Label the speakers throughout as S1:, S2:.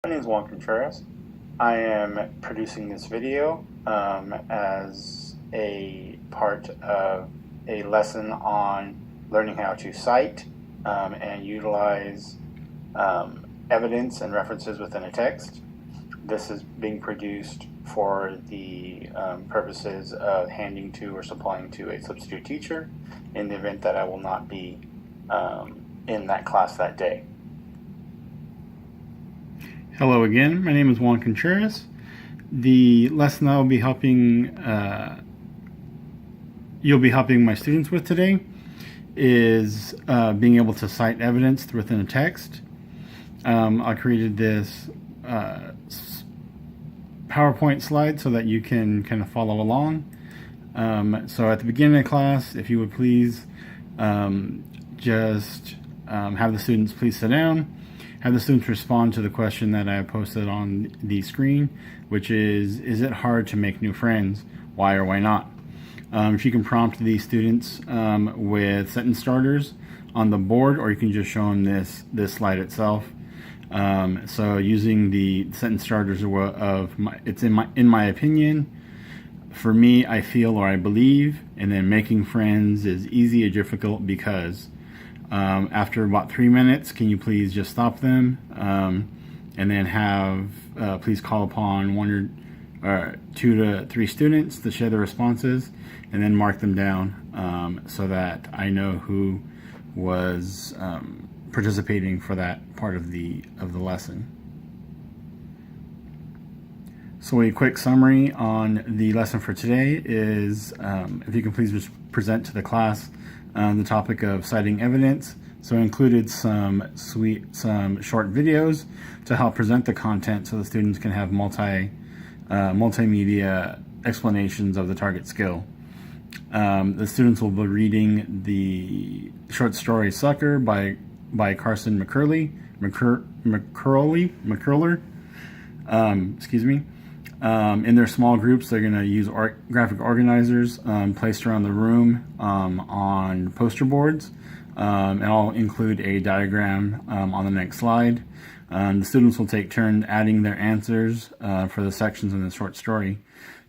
S1: My name is Juan Contreras. I am producing this video as a part of a lesson on learning how to cite and utilize evidence and references within a text. This is being produced for the purposes of handing to or supplying to a substitute teacher in the event that I will not be in that class that day.
S2: Hello again, my name is Juan Contreras. The lesson I will be helping, you'll be helping my students with today is being able to cite evidence within a text. I created this PowerPoint slide so that you can kind of follow along. So at the beginning of class, if you would please just have the students please sit down. Have the students respond to the question that I posted on the screen, which is it hard to make new friends? Why or why not? If you can prompt the students with sentence starters on the board, or you can just show them this slide itself. So using the sentence starters in my opinion, for me, I feel or I believe, and then making friends is easy or difficult because. After about 3 minutes, can you please just stop them and then please call upon 1 or 2 to 3 students to share their responses and then mark them down so that I know who was participating for that part of the lesson. So a quick summary on the lesson for today is if you can please just present to the class the topic of citing evidence. So I included some short videos to help present the content so the students can have multimedia explanations of the target skill. The students will be reading the short story Sucker by Carson McCullers. In their small groups, they're going to use graphic organizers placed around the room on poster boards, and I'll include a diagram on the next slide. The students will take turns adding their answers for the sections in the short story,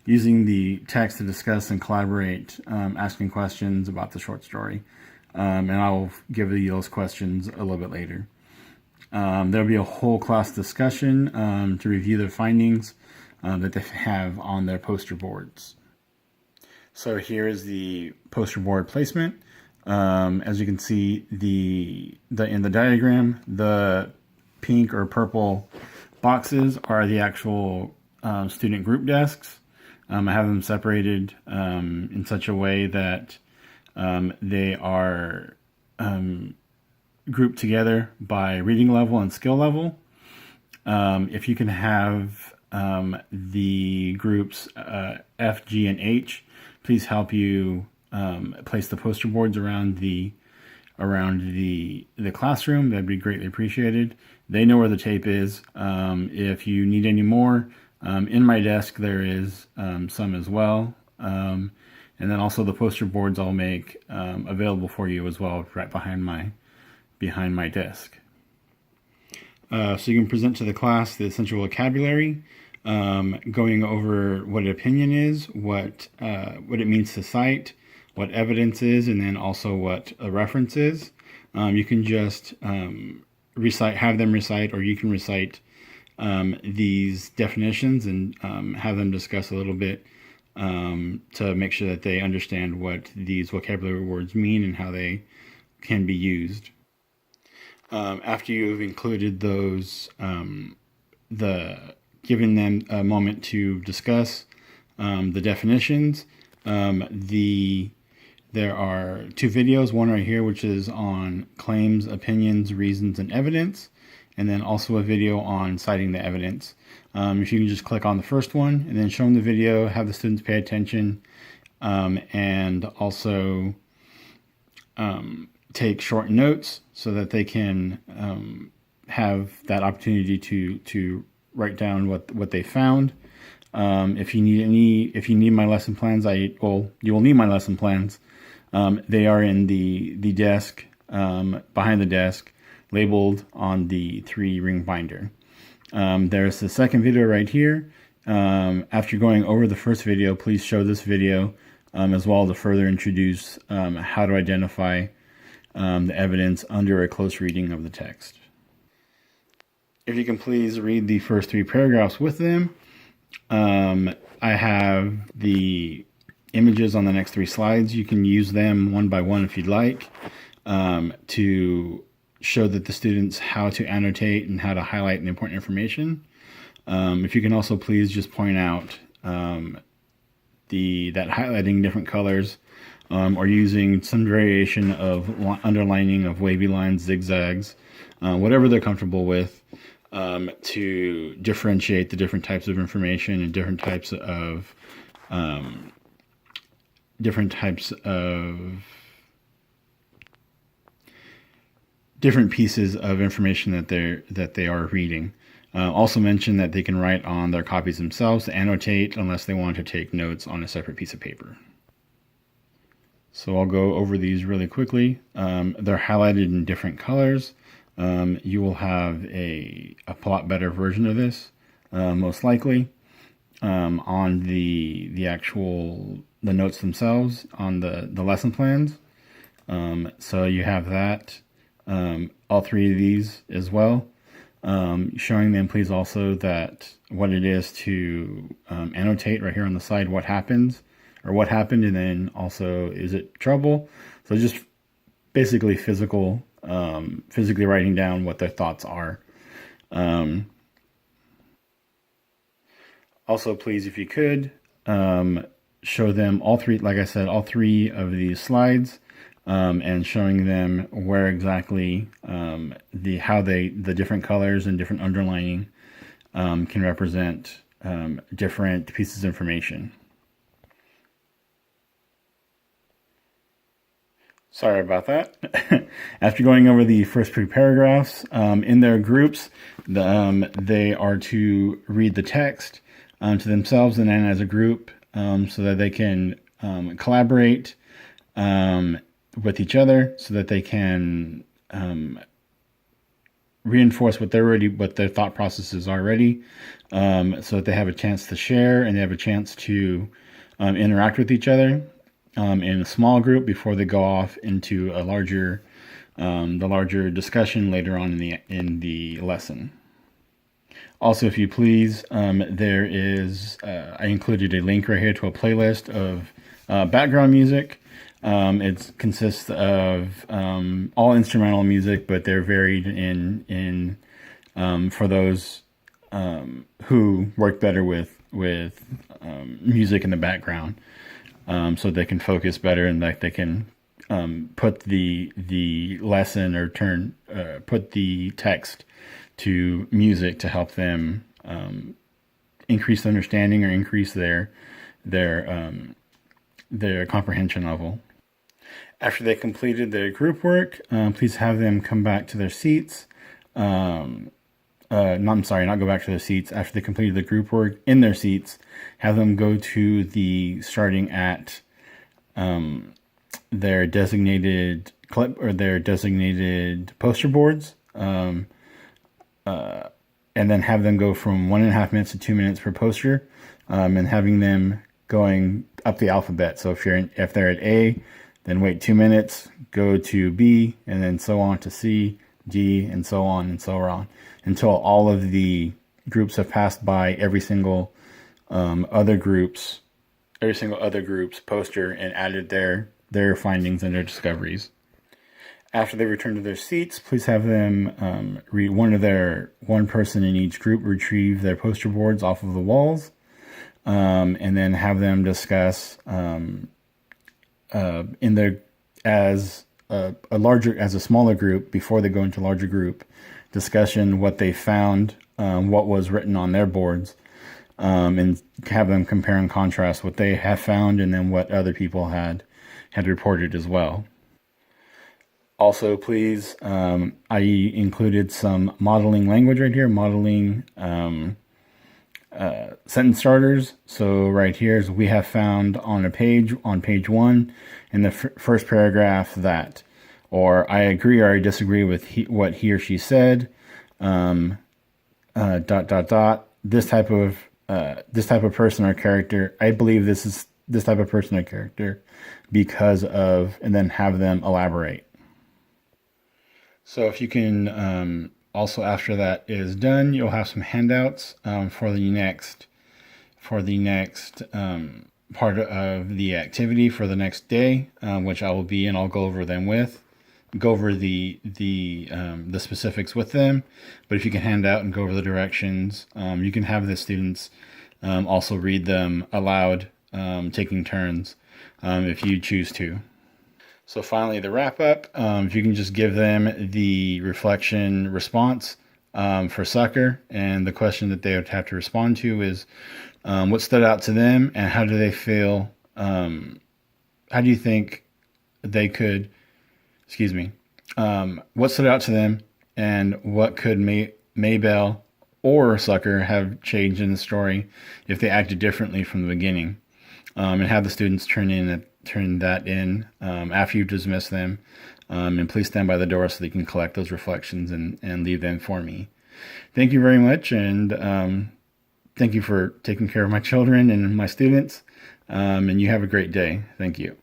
S2: using the text to discuss and collaborate, asking questions about the short story, and I'll give you those questions a little bit later. There'll be a whole class discussion to review their findings that they have on their poster boards. So here is the poster board placement. As you can see, in the diagram, the pink or purple boxes are the actual student group desks. I have them separated in such a way that they are grouped together by reading level and skill level. If you can have the groups F, G, and H, please help you place the poster boards around the classroom. That'd be greatly appreciated. They know where the tape is. If you need any more, in my desk there is some as well. And then also the poster boards I'll make available for you as well, right behind my desk. So you can present to the class the essential vocabulary, going over what an opinion is, what it means to cite, what evidence is, and then also what a reference is. You can just have them recite, or you can recite these definitions and have them discuss a little bit to make sure that they understand what these vocabulary words mean and how they can be used. After you've included those, giving them a moment to discuss the definitions, there are 2 videos, one right here, which is on claims, opinions, reasons, and evidence, and then also a video on citing the evidence. If you can just click on the first one and then show them the video, have the students pay attention, and also take short notes so that they can have that opportunity to write down what they found. If you need my lesson plans, you will need my lesson plans. They are in the desk behind the desk, labeled on the 3-ring binder. There's the second video right here. After going over the first video, please show this video as well to further introduce how to identify the evidence under a close reading of the text. If you can please read the first 3 paragraphs with them. I have the images on the next 3 slides. You can use them one by one if you'd like to show that the students how to annotate and how to highlight the important information. If you can also please just point out that highlighting different colors or using some variation of underlining of wavy lines, zigzags, whatever they're comfortable with, to differentiate the different types of information and different types of different pieces of information that they are reading. Also mention that they can write on their copies themselves to annotate unless they want to take notes on a separate piece of paper. So I'll go over these really quickly. They're highlighted in different colors. You will have a lot better version of this, most likely, on the notes themselves on the lesson plans. So you have that, all 3 of these as well. Showing them please also that what it is to annotate right here on the side what happens or what happened, and then also is it trouble. So just basically physically writing down what their thoughts are. Also please, if you could, show them all 3, like I said, all 3 of these slides, and showing them where exactly the different colors and different underlining can represent different pieces of information. Sorry about that. After going over the first 3 paragraphs, in their groups, they are to read the text to themselves and then as a group, so that they can collaborate with each other, so that they can reinforce what their thought processes are already, so that they have a chance to share and they have a chance to interact with each other in a small group before they go off into a larger discussion later on in the lesson. Also, if you please, there is I included a link right here to a playlist of background music. It consists of all instrumental music, but they're varied in for those who work better with music in the background, so they can focus better and that they can put the lesson or put the text to music to help them increase understanding or increase their comprehension level. After they completed their group work, please have them come back to their seats. Not go back to their seats. After they completed the group work in their seats, have them go to starting at their designated clip or their designated poster boards, and then have them go from 1.5 minutes to 2 minutes per poster, and having them going up the alphabet. So if they're at A, then wait 2 minutes, go to B, and then so on to C, D, and so on until all of the groups have passed by every single other group's poster and added their findings and their discoveries. After they return to their seats, please have them one person in each group retrieve their poster boards off of the walls, and then have them discuss as a smaller group before they go into larger group discussion what they found, what was written on their boards, and have them compare and contrast what they have found and then what other people had reported as well. Also, please, I included some modeling language right here, modeling sentence starters. So right here is we have found on page 1 in the first paragraph that, or I agree or I disagree with what he or she said. this type of person or character. I believe this is this type of person or character because of, and then have them elaborate. So if you can, also after that is done, you'll have some handouts for the next part of the activity for the next day, which I will be in. I'll go over them go over the specifics with them. But if you can hand out and go over the directions, you can have the students also read them aloud, taking turns if you choose to. So finally, the wrap up, if you can just give them the reflection response for Sucker, and the question that they would have to respond to is what stood out to them, and how do they feel, how do you think they could, what stood out to them, and what could Maybelle or Sucker have changed in the story if they acted differently from the beginning, and have the students turn that in after you dismiss them, and please stand by the door so they can collect those reflections and leave them for me. Thank you very much, and thank you for taking care of my children and my students, and you have a great day. Thank you.